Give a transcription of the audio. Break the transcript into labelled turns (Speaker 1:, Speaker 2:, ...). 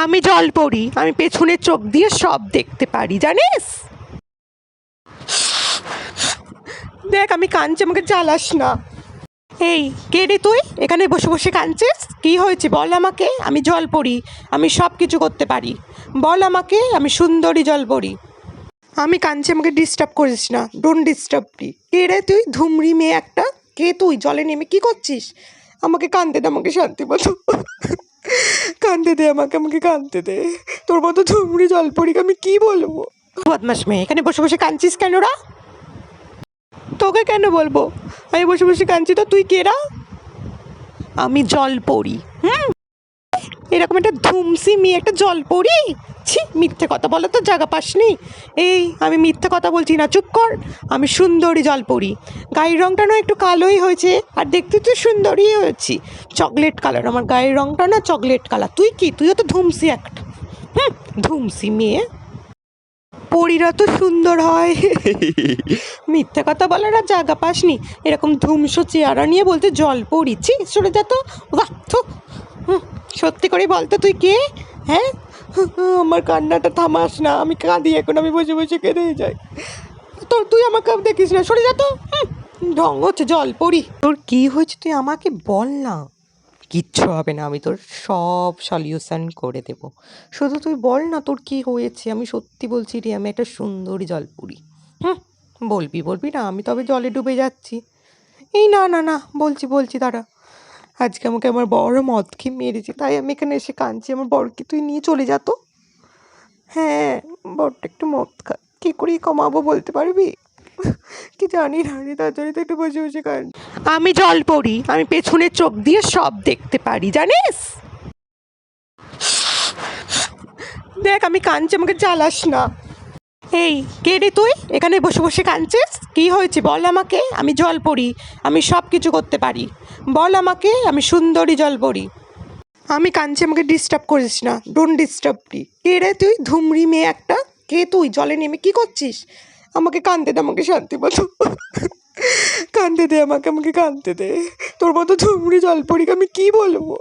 Speaker 1: আমি জল পড়ি, আমি পেছনের চোখ দিয়ে সব দেখতে পারি, জানিস? দেখ আমি কাঁদছি, আমাকে জ্বালাস না। এই কে রে তুই? এখানে বসে বসে কাঁদছিস, কী হয়েছে বল আমাকে। আমি জল পড়ি, আমি সব কিছু করতে পারি। বল আমাকে, আমি সুন্দরী জল পড়ি। আমি কাঁদছি, আমাকে ডিস্টার্ব করিস না, ডোন্ট ডিস্টার্ব মি। কে রে তুই? ধুমরি মেয়ে একটা। কে তুই? জলে নেমে কি করছিস? আমাকে কাঁদতে দে, আমাকে শান্তি মতো কাঁদতে দে, আমাকে আমাকে কাঁদতে দে। তোর মতো ধুমরি জল পড়ি আমি কি বলবো? বদমাস মেয়ে, এখানে বসে বসে কাঁদছিস কেন রা? তোকে কেন বলবো? আমি বসে বসে কাঁদছি তো তুই কেরা? আমি জল পড়ি। এরকম একটা ধুমসি মেয়ে একটা জল পড়ি? ছি, মিথ্যে কথা বলো তো জায়গা পাসনি। এই আমি মিথ্যে কথা বলছি না, চুপ কর। আমি সুন্দরী জল পড়ি। গায়ের রঙটা না একটু কালোই হয়েছে, আর দেখতে তো সুন্দরই হয়েছি। চকলেট কালার আমার গায়ের রঙটা না, চকলেট কালার। তুই কি? তুইও তো ধুমসি একটা। ধুমসি মেয়ে। পরীরা তো সুন্দর হয় মিথ্যে কথা বলার আর জায়গা পাসনি। এরকম ধুমসো চেহারা নিয়ে বলতে জল পড়িছি, সরে যা তো। বাথ। সত্যি করে বলতো তুই কে? হ্যাঁ, আমার কান্নাটা থামাস না, আমি কাঁদি এখন, আমি বসে বসে কেঁদে যাই। তুই আমাকে দেখিস না, সরে যা তো। ঢং হচ্ছে জল পড়ি। তোর কি হয়েছে তুই আমাকে বল না। কিচ্ছু হবে না, আমি তোর সব সলিউশন করে দেব। শুধু তুই বল না তোর কি হয়েছে। আমি সত্যি বলছি রে, আমি একটা সুন্দরী জলপুরি। বলবি বলবি না, আমি তবে জলে ডুবে যাচ্ছি। এই না না না, বলছি বলছি দাঁড়া। আজকে আমাকে আমার বড় মদ খেয়ে মেরেছে, তাই আমি এখানে এসে কাঁদছি। আমার বরকে তুই নিয়ে চলে যা তো। হ্যাঁ, বরটা একটু মদ খা, কী করে কমাবো বলতে পারবি? কি জানি না রে, তার জন্য তো একটু বসে বসে কাঁদ। আমি জল পড়ি, আমি পেছনের চোখ দিয়ে সব দেখতে পারি, জানিস? দেখ আমি কাঁদছি, আমাকে জ্বালাস না। এই কে রে তুই? এখানে বসে বসে কাঁদছিস, কী হয়েছে বল আমাকে। আমি জল পড়ি, আমি সব কিছু করতে পারি। বল আমাকে, আমি সুন্দরী জল পড়ি। আমি কাঁদছি, আমাকে ডিস্টার্ব করিস না, ডোন্ট ডিস্টার্ব মি। কে রে তুই? ধুমরি মেয়ে একটা। কে তুই? জলে নেমে কি করছিস? আমাকে কাঁদতে দে, আমাকে শান্তি মতো কাঁদতে দে, আমাকে আমাকে কাঁদতে দে। তোর মতো ধুমরি জল পড়ি আমি কি বলবো?